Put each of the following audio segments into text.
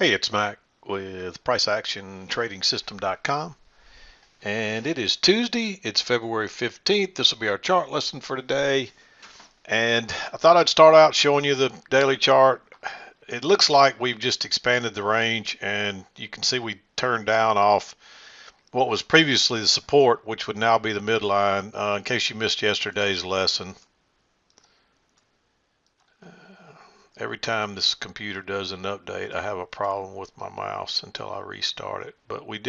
Hey, it's Mac with PriceActionTradingSystem.com, and it is Tuesday. It's February 15th. This will be our chart lesson for today. And I thought I'd start out showing you the daily chart. It looks like we've just expanded the range, and you can see we turned down off what was previously the support, which would now be the midline. In case you missed yesterday's lesson, every time this computer does an update, I have a problem with my mouse until I restart it. But we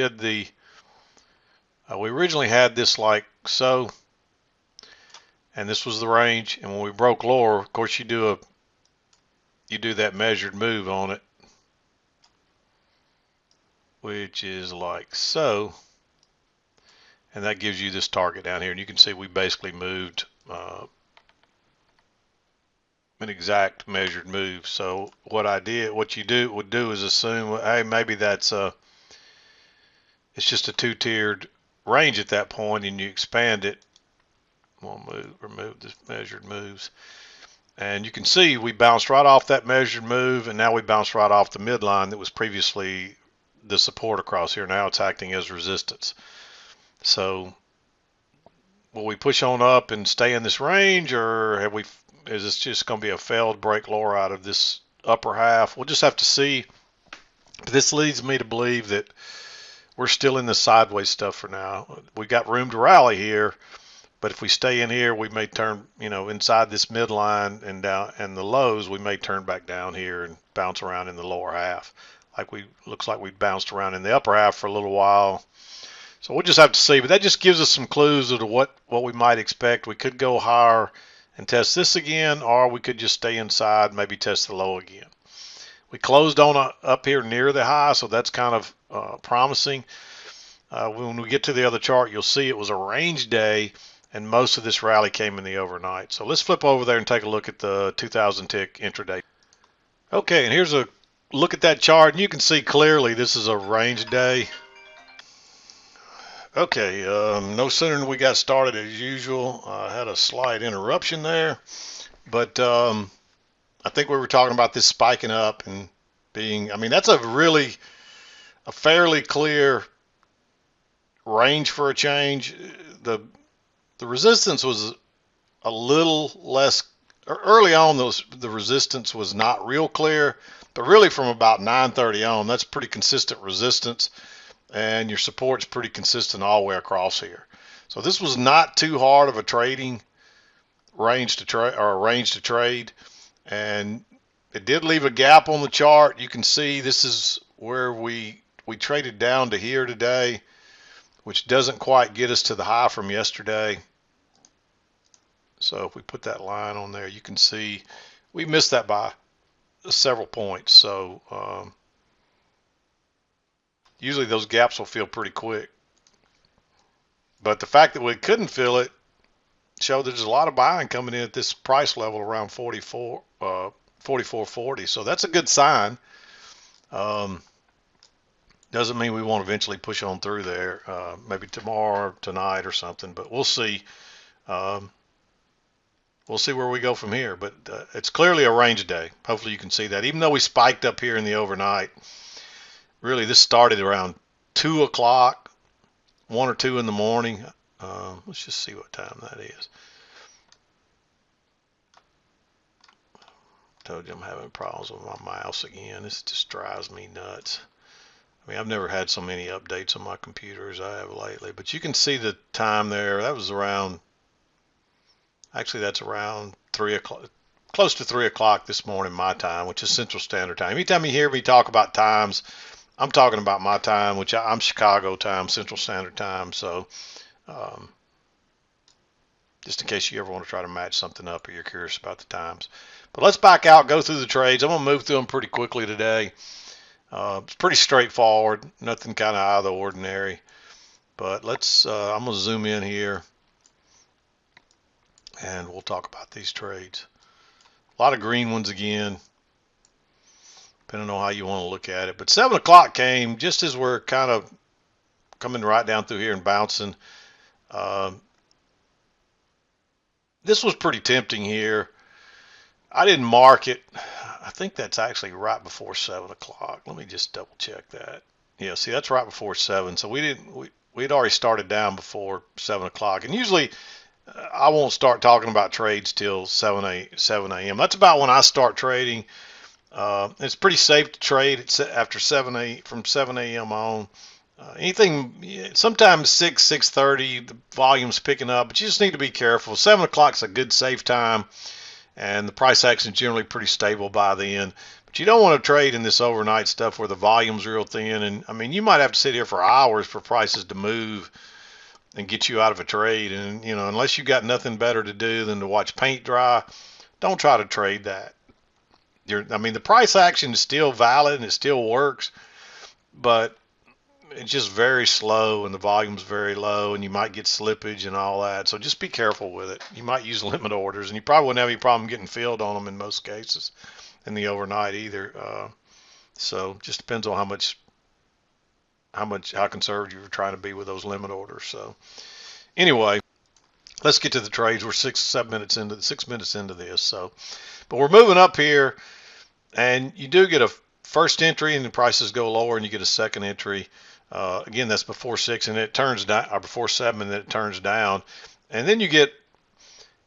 originally had this like so, and this was the range. And when we broke lower, of course, you do that measured move on it, which is like so, and that gives you this target down here. And you can see we basically moved an exact measured move. So what you would do is assume, hey, maybe it's just a two-tiered range at that point, and you expand it. We'll remove the measured moves. And you can see we bounced right off that measured move, and now we bounced right off the midline that was previously the support across here. Now it's acting as resistance. So will we push on up and stay in this range, or is this just going to be a failed break lower out of this upper half? We'll just have to see. But this leads me to believe that we're still in the sideways stuff for now. We got room to rally here. But if we stay in here, we may turn, inside this midline and down and the lows, we may turn back down here and bounce around in the lower half. Looks like we bounced around in the upper half for a little while. So we'll just have to see. But that just gives us some clues as to what we might expect. We could go higher and test this again, or we could just stay inside, maybe test the low again. We closed on up here near the high, so that's kind of promising. When we get to the other chart, you'll see it was a range day, and most of this rally came in the overnight. So let's flip over there and take a look at the 2000 tick intraday. Okay, and here's a look at that chart, and you can see clearly this is a range day. Okay, no sooner than we got started as usual, I had a slight interruption there, but I think we were talking about this spiking up and being, that's a fairly clear range for a change. The resistance was a little less early on. The resistance was not real clear, but really from about 9:30 on, that's pretty consistent resistance, and your support's pretty consistent all the way across here. So this was not too hard of a trading range to trade, or a range to trade, and it did leave a gap on the chart. You can see this is where we traded down to here today, which doesn't quite get us to the high from yesterday. So if we put that line on there, you can see we missed that by several points. So usually those gaps will fill pretty quick. But the fact that we couldn't fill it showed there's a lot of buying coming in at this price level around 44.40. So that's a good sign. Doesn't mean we won't eventually push on through there, maybe tomorrow or tonight or something, but we'll see. We'll see where we go from here, but it's clearly a range day. Hopefully you can see that. Even though we spiked up here in the overnight, really this started around 2 o'clock, 1 or 2 in the morning. Let's just see what time that is. Told you I'm having problems with my mouse again. This just drives me nuts. I've never had so many updates on my computer as I have lately, but you can see the time there. That was around, actually that's around 3 o'clock, close to 3 o'clock this morning my time, which is Central Standard Time. Anytime you hear me talk about times, I'm talking about my time, which I'm Chicago time, Central Standard Time. So just in case you ever want to try to match something up or you're curious about the times. But let's back out, go through the trades. I'm going to move through them pretty quickly today. It's pretty straightforward, nothing kind of out of the ordinary. But I'm going to zoom in here and we'll talk about these trades. A lot of green ones again, depending on how you want to look at it. But 7 o'clock came just as we're kind of coming right down through here and bouncing. This was pretty tempting here. I didn't mark it. I think that's actually right before 7 o'clock. Let me just double check that. Yeah, see, that's right before 7. So we'd already started down before 7 o'clock. And usually I won't start talking about trades till 7 a.m. That's about when I start trading. It's pretty safe to trade after 7 from 7 a.m. on. Anything, sometimes 6:30, the volume's picking up, but you just need to be careful. 7 o'clock's a good safe time, and the price action is generally pretty stable by then. But you don't want to trade in this overnight stuff where the volume's real thin. And I mean, you might have to sit here for hours for prices to move and get you out of a trade. And unless you got nothing better to do than to watch paint dry, don't try to trade that. I mean, the price action is still valid and it still works, but it's just very slow and the volume's very low and you might get slippage and all that. So just be careful with it. You might use limit orders and you probably wouldn't have any problem getting filled on them in most cases in the overnight either. So just depends on how conservative you're trying to be with those limit orders. So anyway, let's get to the trades. We're 6 minutes into this. So, but we're moving up here, and you do get a first entry, and the prices go lower, and you get a second entry. Again, that's before 6, and it turns down, or before 7, and then it turns down, and then you get.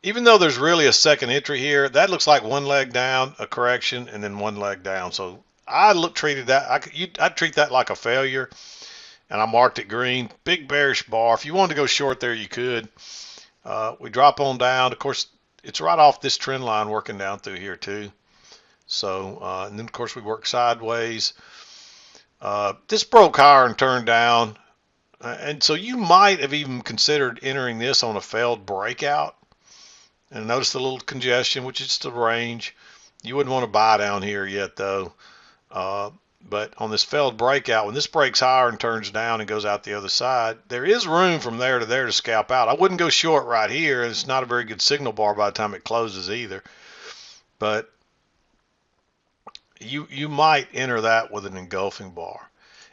Even though there's really a second entry here, that looks like one leg down, a correction, and then one leg down. So I treated that. I'd treat that like a failure, and I marked it green. Big bearish bar. If you wanted to go short there, you could. We drop on down. Of course, it's right off this trend line working down through here too. So, and then of course we work sideways. This broke higher and turned down, and so you might have even considered entering this on a failed breakout. And notice the little congestion, which is the range. You wouldn't want to buy down here yet though. But on this failed breakout, when this breaks higher and turns down and goes out the other side, there is room from there to there to scalp out. I wouldn't go short right here. It's not a very good signal bar by the time it closes either. But you might enter that with an engulfing bar.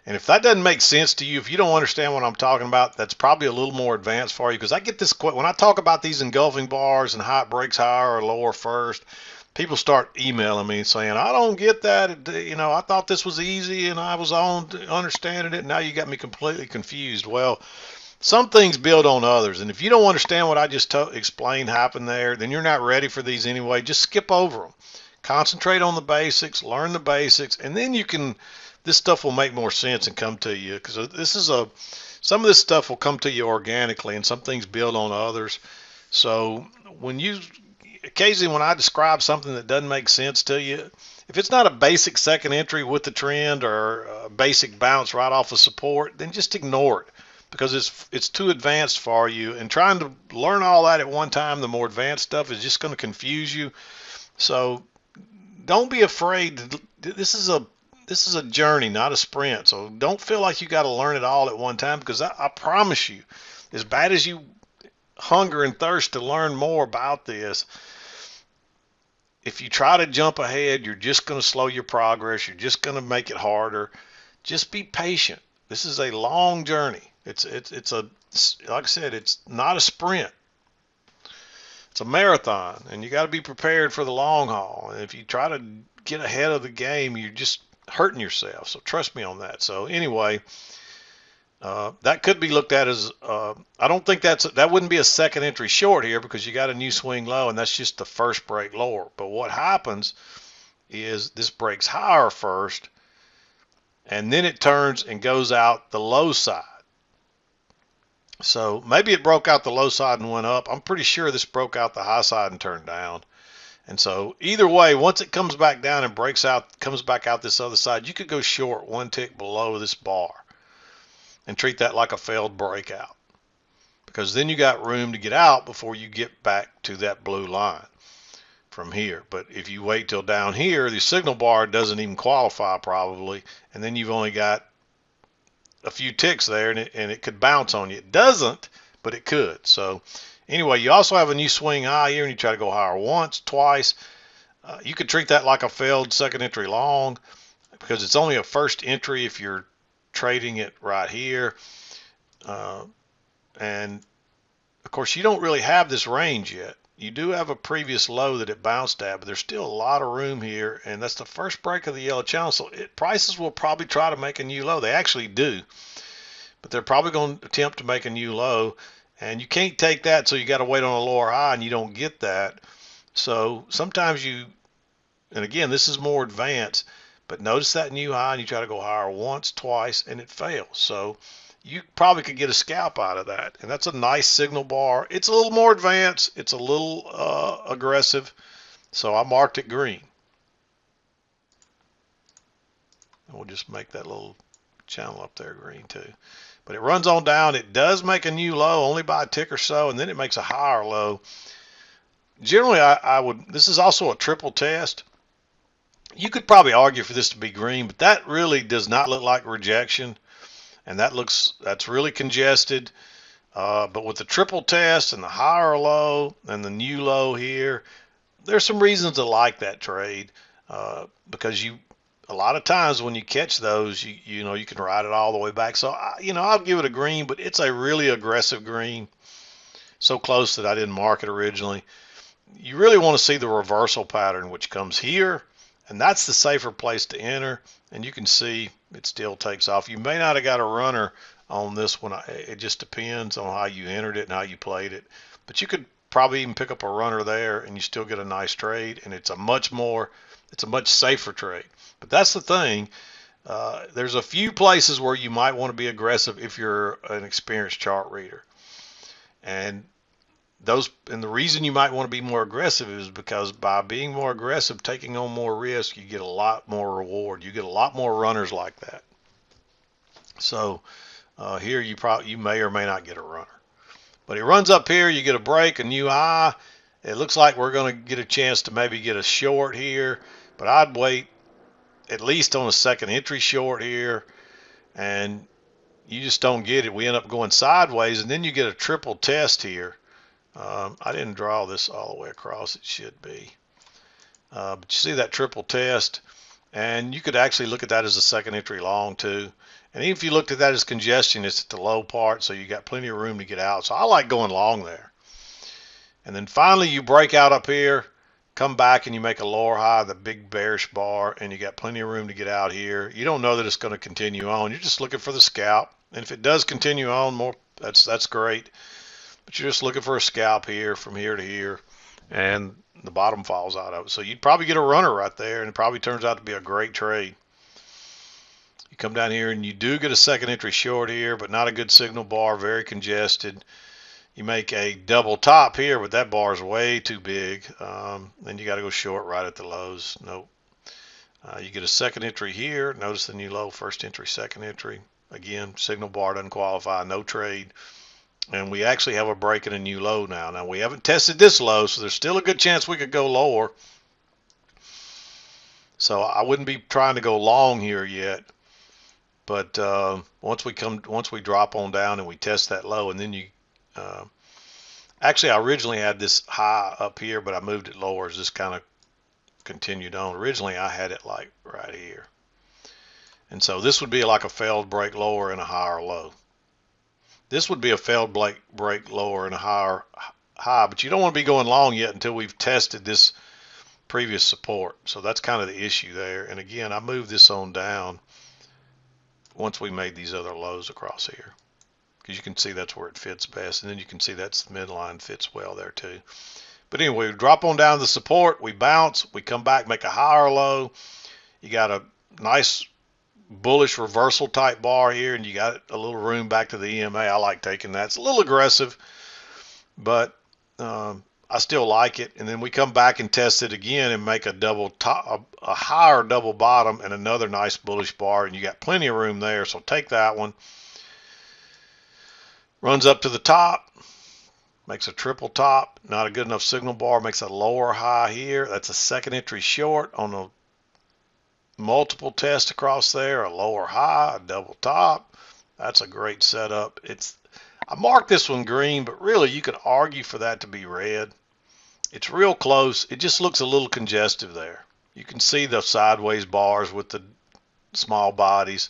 And if that doesn't make sense to you, if you don't understand what I'm talking about, that's probably a little more advanced for you. Because I get this when I talk about these engulfing bars and how it breaks higher or lower first, people start emailing me saying, I don't get that. I thought this was easy and I was on understanding it. Now you got me completely confused. Well, some things build on others. And if you don't understand what I just explained happened there, then you're not ready for these anyway. Just skip over them. Concentrate on the basics, learn the basics, and then this stuff will make more sense and come to you, because some of this stuff will come to you organically and some things build on others. So occasionally when I describe something that doesn't make sense to you, if it's not a basic second entry with the trend or a basic bounce right off of support, then just ignore it, because it's too advanced for you, and trying to learn all that at one time, the more advanced stuff, is just going to confuse you. So don't be afraid. This is a journey, not a sprint. So don't feel like you got to learn it all at one time, because I promise you, as bad as you hunger and thirst to learn more about this, if you try to jump ahead, you're just going to slow your progress. You're just going to make it harder. Just be patient. This is a long journey. It's like I said, it's not a sprint. It's a marathon, and you got to be prepared for the long haul. And if you try to get ahead of the game, you're just hurting yourself. So trust me on that. So anyway, that could be looked at as I don't think that wouldn't be a second entry short here, because you got a new swing low, and that's just the first break lower. But what happens is this breaks higher first, and then it turns and goes out the low side. So maybe it broke out the low side and went up. I'm pretty sure this broke out the high side and turned down. And so either way, once it comes back down and comes back out this other side, you could go short one tick below this bar and treat that like a failed breakout, because then you got room to get out before you get back to that blue line from here. But if you wait till down here, the signal bar doesn't even qualify probably, and then you've only got a few ticks there, and it could bounce on you. It doesn't, but it could. So anyway, you also have a new swing high here, and you try to go higher once, twice. You could treat that like a failed second entry long, because it's only a first entry if you're trading it right here. And of course, you don't really have this range yet. you do have a previous low that it bounced at, but there's still a lot of room here, and that's the first break of the yellow channel. So prices will probably try to make a new low. They actually do, but they're probably going to attempt to make a new low, and you can't take that, so you got to wait on a lower high, and you don't get that. So sometimes and again, this is more advanced, but notice that new high, and you try to go higher once, twice, and it fails. So you probably could get a scalp out of that, and that's a nice signal bar. It's a little more advanced. It's a little aggressive, so I marked it green. And we'll just make that little channel up there green too. But it runs on down. It does make a new low, only by a tick or so, and then it makes a higher low. Generally, I would. This is also a triple test. You could probably argue for this to be green, but that really does not look like rejection, and that's really congested. But with the triple test and the higher low and the new low here, there's some reasons to like that trade, because a lot of times when you catch those, you know, you can ride it all the way back. So I'll give it a green, but it's a really aggressive green, so close that I didn't mark it originally. You really want to see the reversal pattern, which comes here, and that's the safer place to enter. And you can see it still takes off. You may not have got a runner on this one. It just depends on how you entered it and how you played it, but you could probably even pick up a runner there and you still get a nice trade, and it's a much safer trade. But that's the thing. There's a few places where you might want to be aggressive if you're an experienced chart reader, and the reason you might want to be more aggressive is because by being more aggressive, taking on more risk, you get a lot more reward. You get a lot more runners like that. So here you may or may not get a runner. But he runs up here, you get a break, a new high. It looks like we're going to get a chance to maybe get a short here, but I'd wait at least on a second entry short here, and you just don't get it. We end up going sideways, and then you get a triple test here. I didn't draw this all the way across. It should be. But you see that triple test, and you could actually look at that as a second entry long too. And even if you looked at that as congestion, it's at the low part, so you got plenty of room to get out. So I like going long there. And then finally you break out up here, come back, and you make a lower high, the big bearish bar, and you got plenty of room to get out here. You don't know that it's going to continue on. You're just looking for the scalp. And if it does continue on, that's great. But you're just looking for a scalp here from here to here, and the bottom falls out of it. So you'd probably get a runner right there, and it probably turns out to be a great trade. You come down here and you do get a second entry short here, but not a good signal bar, very congested. You make a double top here, but that bar is way too big. Then you got to go short right at the lows. Nope. You get a second entry here. Notice the new low, first entry, second entry. Again, signal bar doesn't qualify, no trade. And we actually have a break in a new low now. Now, we haven't tested this low, so there's still a good chance we could go lower. So I wouldn't be trying to go long here yet. But once we drop on down and we test that low, and then actually I originally had this high up here, but I moved it lower as this kind of continued on. Originally I had it like right here. And so this would be like a failed break lower and a higher low. This would be a failed break lower and a higher high, but you don't want to be going long yet until we've tested this previous support. So that's kind of the issue there. And again, I moved this on down once we made these other lows across here, because you can see that's where it fits best, and then you can see that's the midline fits well there too. But anyway, we drop on down to the support, we bounce, we come back, make a higher low. You got a nice bullish reversal type bar here, and you got a little room back to the EMA. I like taking that. It's a little aggressive, but I still like it. And then we come back and test it again and make a double top, a higher double bottom, and another nice bullish bar, and you got plenty of room there. So take that one. Runs up to the top, makes a triple top, not a good enough signal bar, makes a lower high here. That's a second entry short on a multiple test across there, a lower high, a double top. That's a great setup. I marked this one green, but really you could argue for that to be red. It's real close. It just looks a little congestive there. You can see the sideways bars with the small bodies,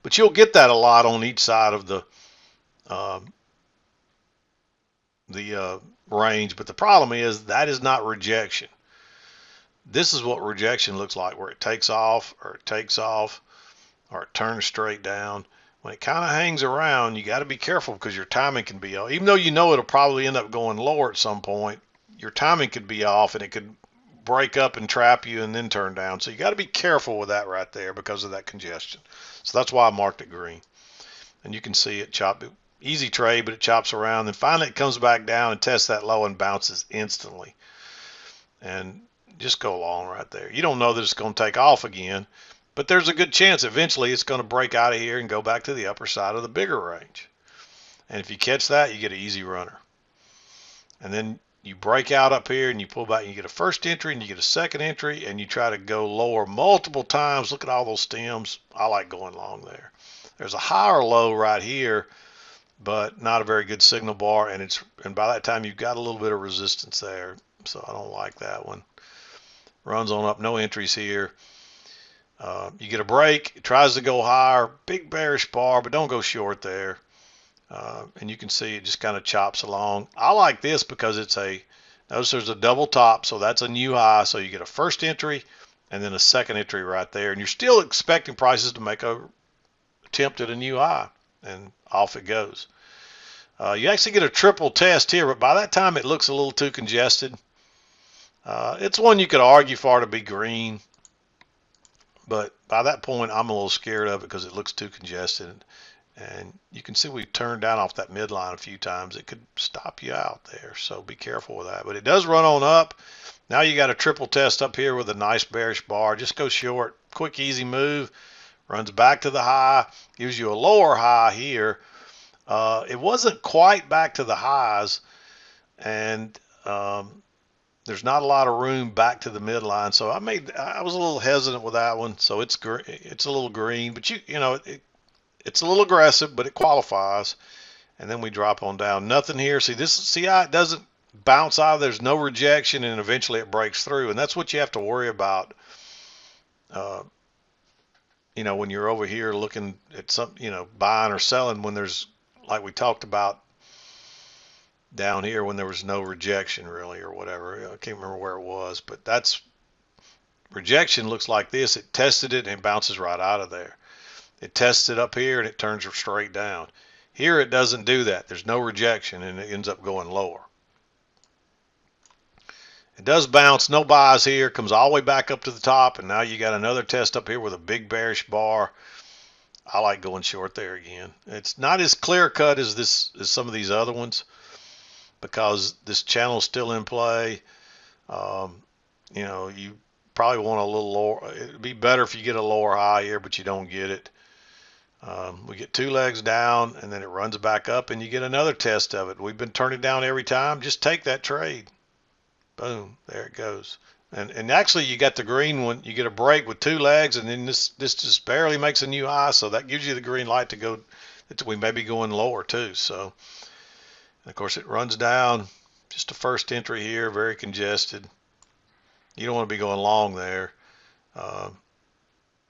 but you'll get that a lot on each side of the range, but the problem is that is not rejection. This is what rejection looks like, where it takes off or it takes off or it turns straight down. When it kind of hangs around, you got to be careful because your timing can be off. Even though you know it'll probably end up going lower at some point, your timing could be off and it could break up and trap you and then turn down. So you got to be careful with that right there because of that congestion. So that's why I marked it green. And you can see it chop. Easy trade, but it chops around. Then finally it comes back down and tests that low and bounces instantly. And just go long right there. You don't know that it's going to take off again, but there's a good chance eventually it's going to break out of here and go back to the upper side of the bigger range. And if you catch that, you get an easy runner. And then you break out up here and you pull back and you get a first entry and you get a second entry and you try to go lower multiple times. Look at all those stems. I like going long there. There's a higher low right here, but not a very good signal bar, and by that time you've got a little bit of resistance there, so I don't like that one. Runs on up, no entries here. You get a break, it tries to go higher, big bearish bar, but don't go short there. And you can see it just kind of chops along. I like this because notice there's a double top, so that's a new high, so you get a first entry and then a second entry right there, and you're still expecting prices to make a attempt at a new high, and off it goes. You actually get a triple test here, but by that time it looks a little too congested. It's one you could argue for to be green, but by that point I'm a little scared of it because it looks too congested. And you can see we've turned down off that midline a few times. It could stop you out there, so be careful with that. But it does run on up. Now you got a triple test up here with a nice bearish bar. Just go short, quick, easy move. Runs back to the high, gives you a lower high here. It wasn't quite back to the highs, and there's not a lot of room back to the midline. So I was a little hesitant with that one. So it's a little green, but it's a little aggressive, but it qualifies. And then we drop on down. Nothing here. See how it doesn't bounce out. There's no rejection, and eventually it breaks through. And that's what you have to worry about. When you're over here looking at buying or selling, when there's, like we talked about down here, when there was no rejection really or whatever. I can't remember where it was, but that's rejection. Looks like this. It tested it and it bounces right out of there. It tests it up here and it turns straight down. Here it doesn't do that. There's no rejection and it ends up going lower. It does bounce, no buys here, comes all the way back up to the top, and now you got another test up here with a big bearish bar. I like going short there again. It's not as clear cut as some of these other ones because this channel's still in play. You probably want a little lower. It'd be better if you get a lower high here, but you don't get it. We get two legs down and then it runs back up and you get another test of it. We've been turning down every time. Just take that trade. Boom, there it goes. And actually you got the green one. You get a break with two legs, and then this just barely makes a new high, so that gives you the green light to go. We may be going lower too. So, and of course it runs down. Just a first entry here, very congested. You don't want to be going long there.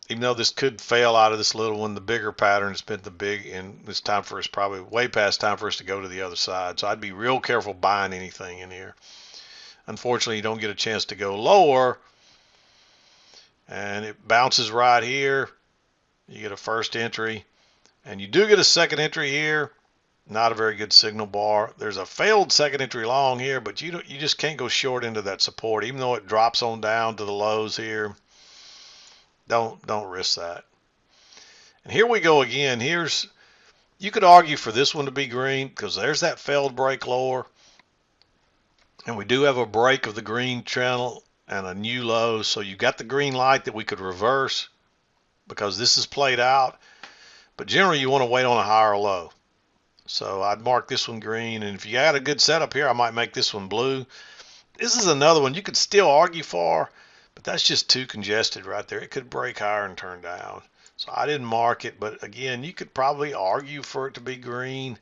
Even though this could fail out of this little one, the bigger pattern has been the big, and it's time for us, probably way past time for us to go to the other side. So I'd be real careful buying anything in here. Unfortunately, you don't get a chance to go lower, and it bounces right here. You get a first entry, and you do get a second entry here. Not a very good signal bar. There's a failed second entry long here, but you just can't go short into that support, even though it drops on down to the lows here. Don't risk that. And here we go again. You could argue for this one to be green because there's that failed break lower. And we do have a break of the green channel and a new low. So you got the green light that we could reverse because this is played out. But generally you want to wait on a higher low. So I'd mark this one green. And if you had a good setup here, I might make this one blue. This is another one you could still argue for, but that's just too congested right there. It could break higher and turn down. So I didn't mark it. But again, you could probably argue for it to be green.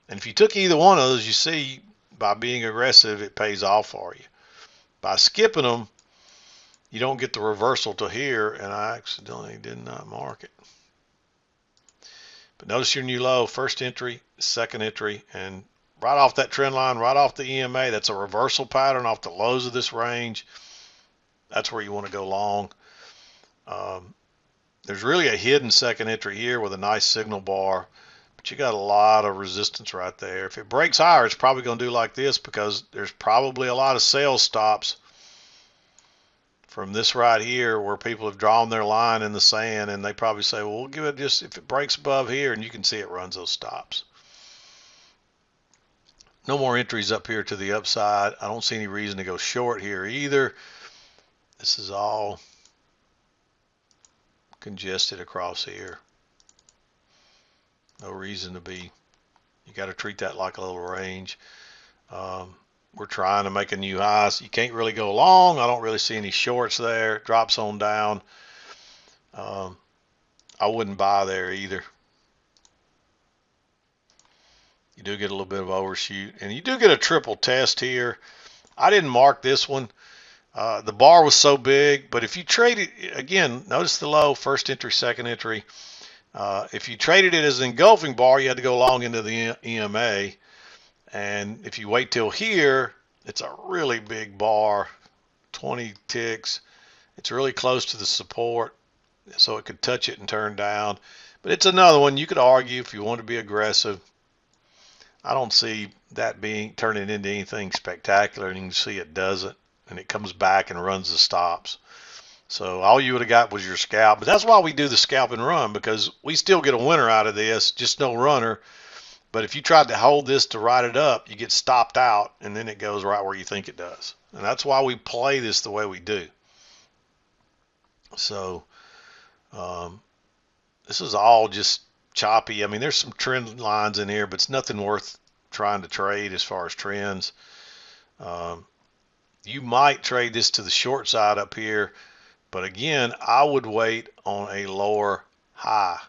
And if you took either one of those, you see, by being aggressive, it pays off for you. By skipping them, you don't get the reversal to here, and I accidentally did not mark it. But notice your new low, first entry, second entry, and right off that trend line, right off the EMA. That's a reversal pattern off the lows of this range. That's where you want to go long. There's really a hidden second entry here with a nice signal bar, but you got a lot of resistance right there. If it breaks higher, it's probably going to do like this because there's probably a lot of sales stops from this right here where people have drawn their line in the sand, and they probably say, well, we'll give it just if it breaks above here, and you can see it runs those stops. No more entries up here to the upside. I don't see any reason to go short here either. This is all congested across here. No reason to be. You got to treat that like a little range. We're trying to make a new high, so you can't really go long. I don't really see any shorts there. Drops on down. I wouldn't buy there either. You do get a little bit of overshoot, and you do get a triple test here. I didn't mark this one. The bar was so big, but if you trade it, again, notice the low, first entry, second entry. If you traded it as an engulfing bar, you had to go long into the EMA. And if you wait till here, it's a really big bar, 20 ticks. It's really close to the support, so it could touch it and turn down. But it's another one you could argue if you want to be aggressive. I don't see that turning into anything spectacular, and you can see it doesn't. And it comes back and runs the stops. So all you would have got was your scalp. But that's why we do the scalp and run, because we still get a winner out of this, just no runner. But if you tried to hold this to ride it up, you get stopped out, and then it goes right where you think it does. And that's why we play this the way we do. So this is all just choppy. I mean, there's some trend lines in here, but it's nothing worth trying to trade as far as trends. You might trade this to the short side up here, but again, I would wait on a lower high.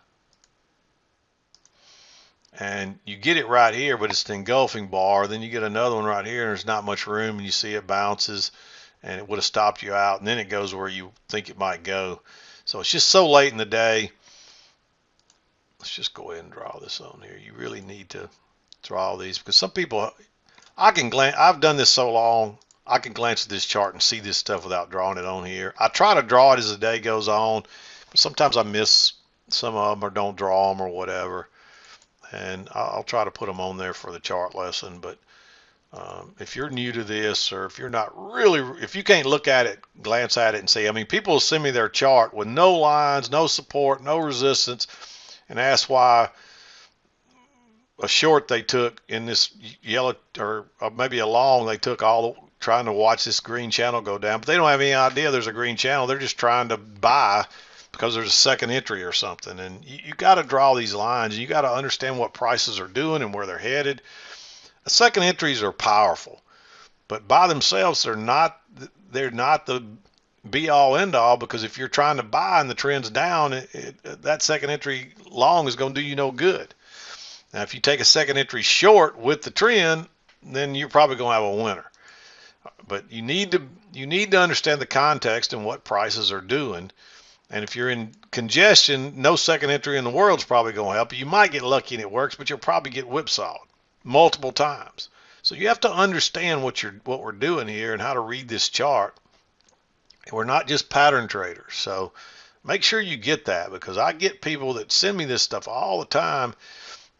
And you get it right here, but it's the engulfing bar. Then you get another one right here, and there's not much room, and you see it bounces, and it would have stopped you out, and then it goes where you think it might go. So it's just so late in the day. Let's just go ahead and draw this on here. You really need to draw these, because some people, I've done this so long, I can glance at this chart and see this stuff without drawing it on here. I try to draw it as the day goes on, but sometimes I miss some of them or don't draw them or whatever. And I'll try to put them on there for the chart lesson. But if you're new to this, or if you're not really, if you can't look at it, glance at it and see, I mean, people will send me their chart with no lines, no support, no resistance, and ask why a short they took in this yellow, or maybe a long they took trying to watch this green channel go down, but they don't have any idea there's a green channel. They're just trying to buy because there's a second entry or something. And you got to draw these lines. You got to understand what prices are doing and where they're headed. The second entries are powerful, but by themselves they're not the be all end all, because if you're trying to buy and the trend's down, that second entry long is going to do you no good. Now, if you take a second entry short with the trend, then you're probably going to have a winner. But you need to understand the context and what prices are doing. And if you're in congestion, no second entry in the world is probably going to help you. You might get lucky and it works, but you'll probably get whipsawed multiple times. So you have to understand what we're doing here and how to read this chart. We're not just pattern traders. So make sure you get that, because I get people that send me this stuff all the time,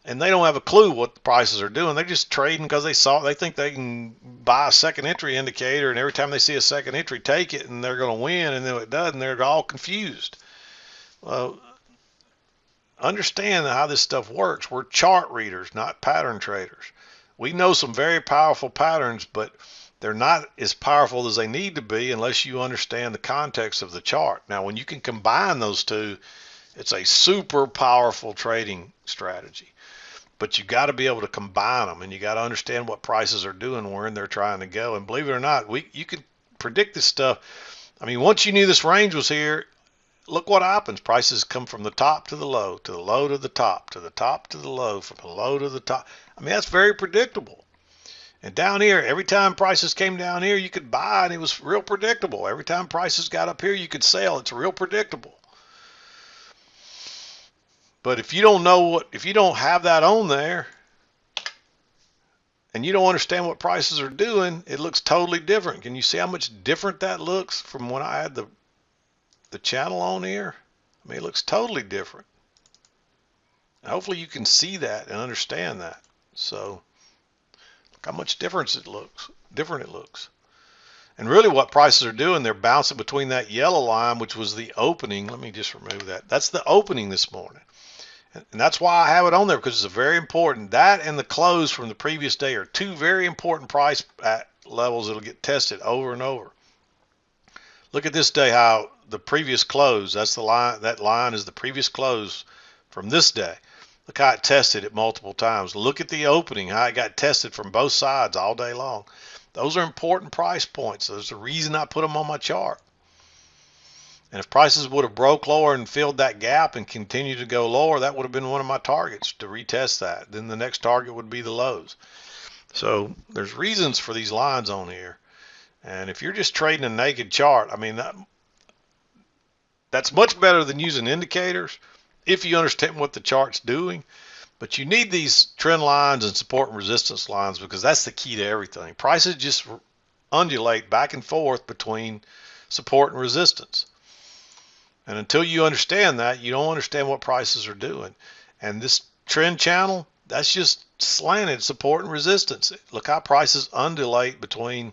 and they don't have a clue what the prices are doing. They're just trading because they think they can buy a second entry indicator, and every time they see a second entry, take it, and they're going to win, and then it doesn't. They're all confused. Well, understand how this stuff works. We're chart readers, not pattern traders. We know some very powerful patterns, but they're not as powerful as they need to be unless you understand the context of the chart. Now, when you can combine those two, it's a super powerful trading strategy. But you got to be able to combine them, and you got to understand what prices are doing, where they're trying to go. And believe it or not, you can predict this stuff. I mean, once you knew this range was here, look what happens. Prices come from the top to the low, to the low to the top, to the top to the low, from the low to the top. I mean, that's very predictable. And down here, every time prices came down here, you could buy, and it was real predictable. Every time prices got up here, you could sell. It's real predictable. But if you don't have that on there, and you don't understand what prices are doing, it looks totally different. Can you see how much different that looks from when I had the channel on here? I mean, it looks totally different. Hopefully you can see that and understand that. So look how much different it looks. And really what prices are doing, they're bouncing between that yellow line, which was the opening. Let me just remove that. That's the opening this morning. And that's why I have it on there, because it's very important. That and the close from the previous day are two very important price levels that'll get tested over and over. Look at this day, how the previous close, that's the line, that line is the previous close from this day. Look how it tested it multiple times. Look at the opening, how it got tested from both sides all day long. Those are important price points. There's a reason I put them on my chart. And if prices would have broke lower and filled that gap and continued to go lower, that would have been one of my targets to retest that. Then the next target would be the lows. So there's reasons for these lines on here. And if you're just trading a naked chart, I mean, that's much better than using indicators if you understand what the chart's doing. But you need these trend lines and support and resistance lines, because that's the key to everything. Prices just undulate back and forth between support and resistance. And until you understand that, you don't understand what prices are doing. And this trend channel, that's just slanted support and resistance. Look how prices undulate between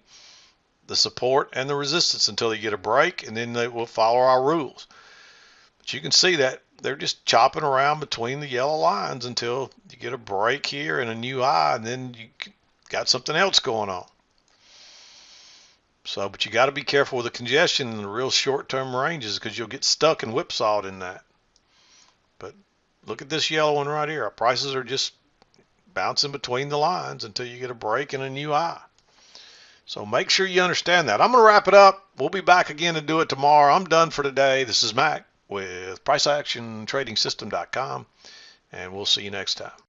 the support and the resistance until they get a break, and then they will follow our rules. But you can see that they're just chopping around between the yellow lines until you get a break here and a new high, and then you got something else going on. So, but you got to be careful with the congestion in the real short-term ranges, because you'll get stuck and whipsawed in that. But look at this yellow one right here. Our prices are just bouncing between the lines until you get a break and a new high. So make sure you understand that. I'm going to wrap it up. We'll be back again to do it tomorrow. I'm done for today. This is Mac with PriceActionTradingSystem.com, and we'll see you next time.